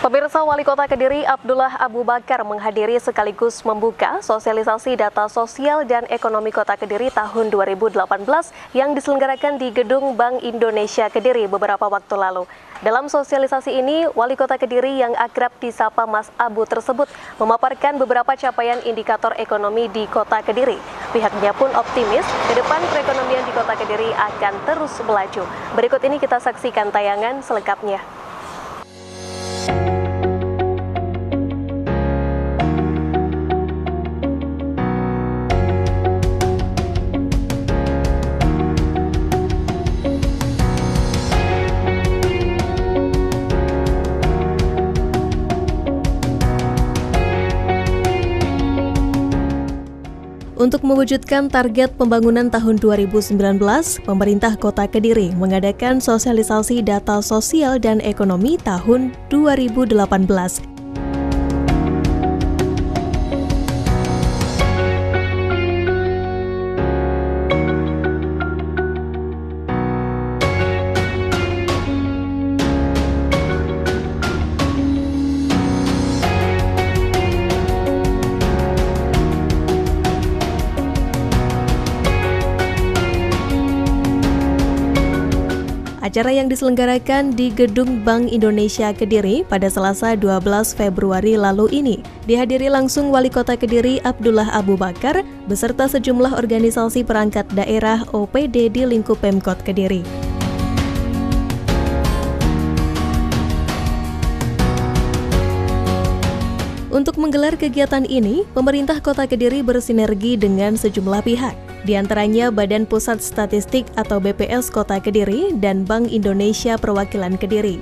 Pemirsa, Wali Kota Kediri Abdullah Abu Bakar menghadiri sekaligus membuka sosialisasi data sosial dan ekonomi Kota Kediri tahun 2018 yang diselenggarakan di Gedung Bank Indonesia Kediri beberapa waktu lalu. Dalam sosialisasi ini, Wali Kota Kediri yang akrab disapa Mas Abu tersebut memaparkan beberapa capaian indikator ekonomi di Kota Kediri. Pihaknya pun optimis ke depan perekonomian di Kota Kediri akan terus melaju. Berikut ini kita saksikan tayangan selengkapnya. Untuk mewujudkan target pembangunan tahun 2019, pemerintah Kota Kediri mengadakan sosialisasi data sosial dan ekonomi tahun 2018. Acara yang diselenggarakan di Gedung Bank Indonesia Kediri pada Selasa 12 Februari lalu ini dihadiri langsung Wali Kota Kediri Abdullah Abu Bakar beserta sejumlah organisasi perangkat daerah OPD di lingkup Pemkot Kediri. Untuk menggelar kegiatan ini, pemerintah Kota Kediri bersinergi dengan sejumlah pihak, di antaranya Badan Pusat Statistik atau BPS Kota Kediri dan Bank Indonesia Perwakilan Kediri.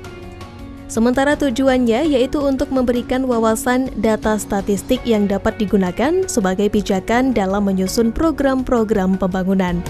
Sementara tujuannya yaitu untuk memberikan wawasan data statistik yang dapat digunakan sebagai pijakan dalam menyusun program-program pembangunan.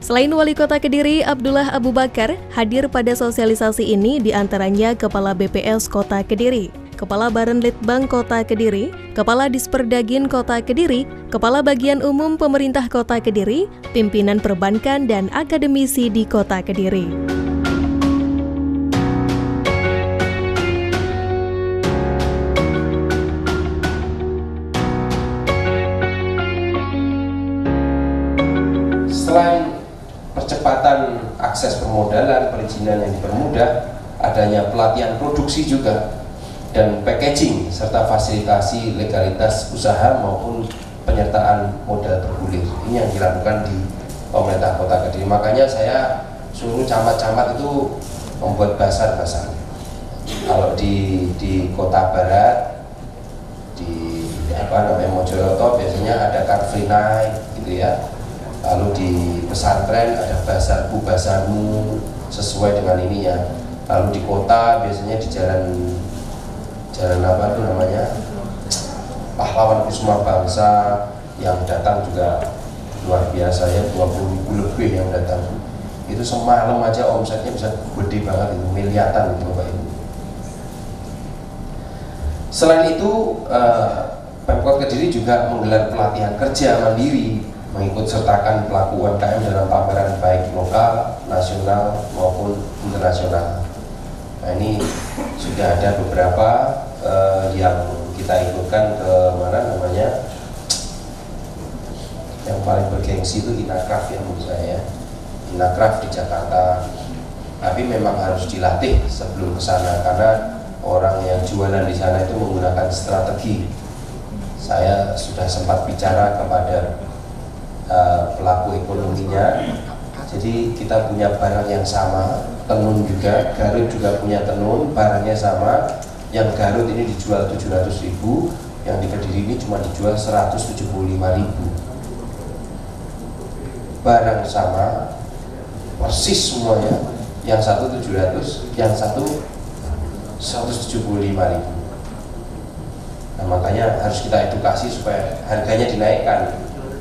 Selain Wali Kota Kediri, Abdullah Abu Bakar hadir pada sosialisasi ini diantaranya Kepala BPS Kota Kediri, Kepala Baran Litbang Kota Kediri, Kepala Disperdagin Kota Kediri, Kepala Bagian Umum Pemerintah Kota Kediri, pimpinan perbankan dan akademisi di Kota Kediri. Selain percepatan akses permodalan, perizinan yang dipermudah, adanya pelatihan produksi juga, dan packaging, serta fasilitasi legalitas usaha maupun penyertaan modal bergulir. Ini yang dilakukan di pemerintah Kota Kediri. Makanya saya suruh camat-camat itu membuat basar-basar. Kalau di Kota Barat, di Mojokerto biasanya ada Car Free Night gitu ya. Lalu di pesantren ada bazar bazarmu sesuai dengan ini ya. Lalu di kota biasanya di jalan apa itu namanya, pahlawan Kusuma Bangsa yang datang juga luar biasa ya, 20.000 lebih yang datang. Itu semalam aja omsetnya bisa gede banget, itu miliaran gitu Bapak Ibu. Selain itu Pemkot Kediri juga menggelar pelatihan kerja mandiri, mengikut sertakan pelaku UMKM dalam pameran baik lokal, nasional maupun internasional. Nah ini sudah ada beberapa yang kita ikutkan ke mana namanya, yang paling bergengsi itu Inakraf ya menurut saya, Inakraf di Jakarta. Tapi memang harus dilatih sebelum ke sana karena orang yang jualan di sana itu menggunakan strategi. Saya sudah sempat bicara kepada pelaku ekonominya, jadi kita punya barang yang sama, tenun juga, Garut juga punya tenun, barangnya sama. Yang Garut ini dijual 700.000, yang di Kediri ini cuma dijual 175.000. Barang sama, persis semuanya, yang satu 700, yang satu 175.000. Nah makanya harus kita edukasi supaya harganya dinaikkan,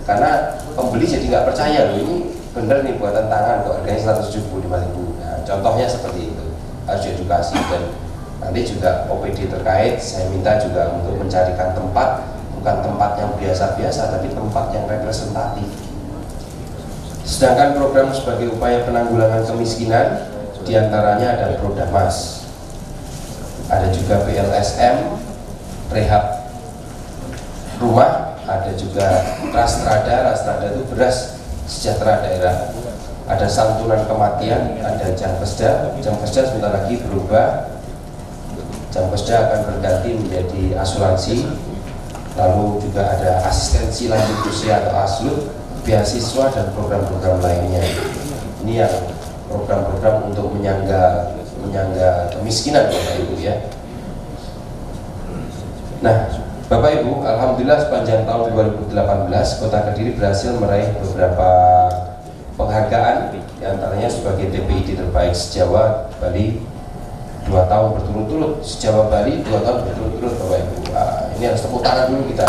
karena pembeli jadi nggak percaya loh, ini bener nih buatan tangan kok harganya 175.000. Nah, contohnya seperti itu, harus diedukasi. Dan nanti juga OPD terkait saya minta juga untuk mencarikan tempat bukan tempat yang biasa-biasa, tapi tempat yang representatif. Sedangkan program sebagai upaya penanggulangan kemiskinan, diantaranya ada Prodamas, ada juga PLSM, rehab rumah, ada juga Rastrada itu beras sejahtera daerah, ada santunan kematian, ada Jamkesda sebentar lagi berubah, Jamkesda akan berganti menjadi asuransi, lalu juga ada asistensi lanjut usia atau ASLUD, beasiswa dan program-program lainnya. Ini yang program-program untuk menyangga kemiskinan Bapak Ibu ya. Nah, Bapak Ibu, alhamdulillah sepanjang tahun 2018 Kota Kediri berhasil meraih beberapa penghargaan, diantaranya sebagai TPID terbaik se-Jawa Bali 2 tahun berturut-turut, se-Jawa Bali 2 tahun berturut-turut Bapak Ibu. Nah, ini harus tepuk tangan dulu kita.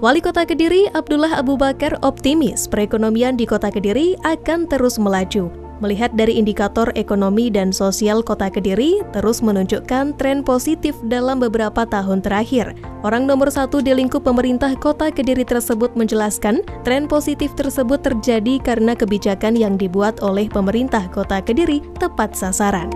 Wali Kota Kediri Abdullah Abu Bakar optimis perekonomian di Kota Kediri akan terus melaju. Melihat dari indikator ekonomi dan sosial Kota Kediri terus menunjukkan tren positif dalam beberapa tahun terakhir. Orang nomor 1 di lingkup pemerintah Kota Kediri tersebut menjelaskan, tren positif tersebut terjadi karena kebijakan yang dibuat oleh pemerintah Kota Kediri tepat sasaran.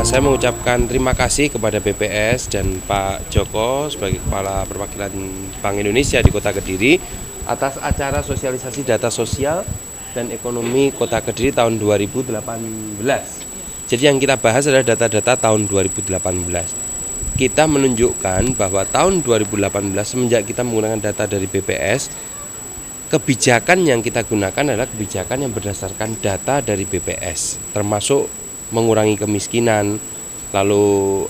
Saya mengucapkan terima kasih kepada BPS dan Pak Joko sebagai Kepala Perwakilan Bank Indonesia di Kota Kediri atas acara sosialisasi data sosial dan ekonomi Kota Kediri tahun 2018. Jadi yang kita bahas adalah data-data tahun 2018. Kita menunjukkan bahwa tahun 2018 semenjak kita menggunakan data dari BPS, kebijakan yang kita gunakan adalah kebijakan yang berdasarkan data dari BPS, termasuk mengurangi kemiskinan, lalu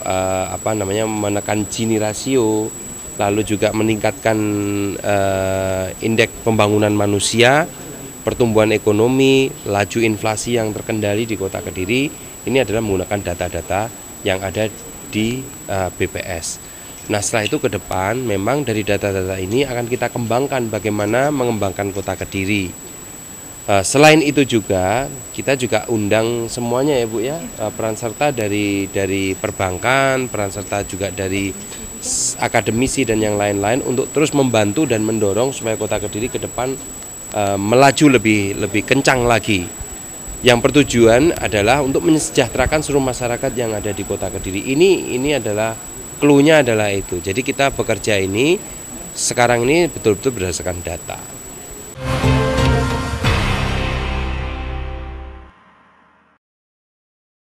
menekan Gini rasio, lalu juga meningkatkan indeks pembangunan manusia, pertumbuhan ekonomi, laju inflasi yang terkendali di Kota Kediri. Ini adalah menggunakan data-data yang ada di BPS. Nah, setelah itu ke depan memang dari data-data ini akan kita kembangkan bagaimana mengembangkan Kota Kediri. Selain itu juga kita juga undang semuanya ya Bu ya, peran serta dari perbankan, peran serta juga dari akademisi dan yang lain-lain untuk terus membantu dan mendorong supaya Kota Kediri ke depan melaju lebih kencang lagi. Yang bertujuan adalah untuk mensejahterakan seluruh masyarakat yang ada di Kota Kediri. Ini adalah clue-nya adalah itu. Jadi kita bekerja ini sekarang ini betul-betul berdasarkan data.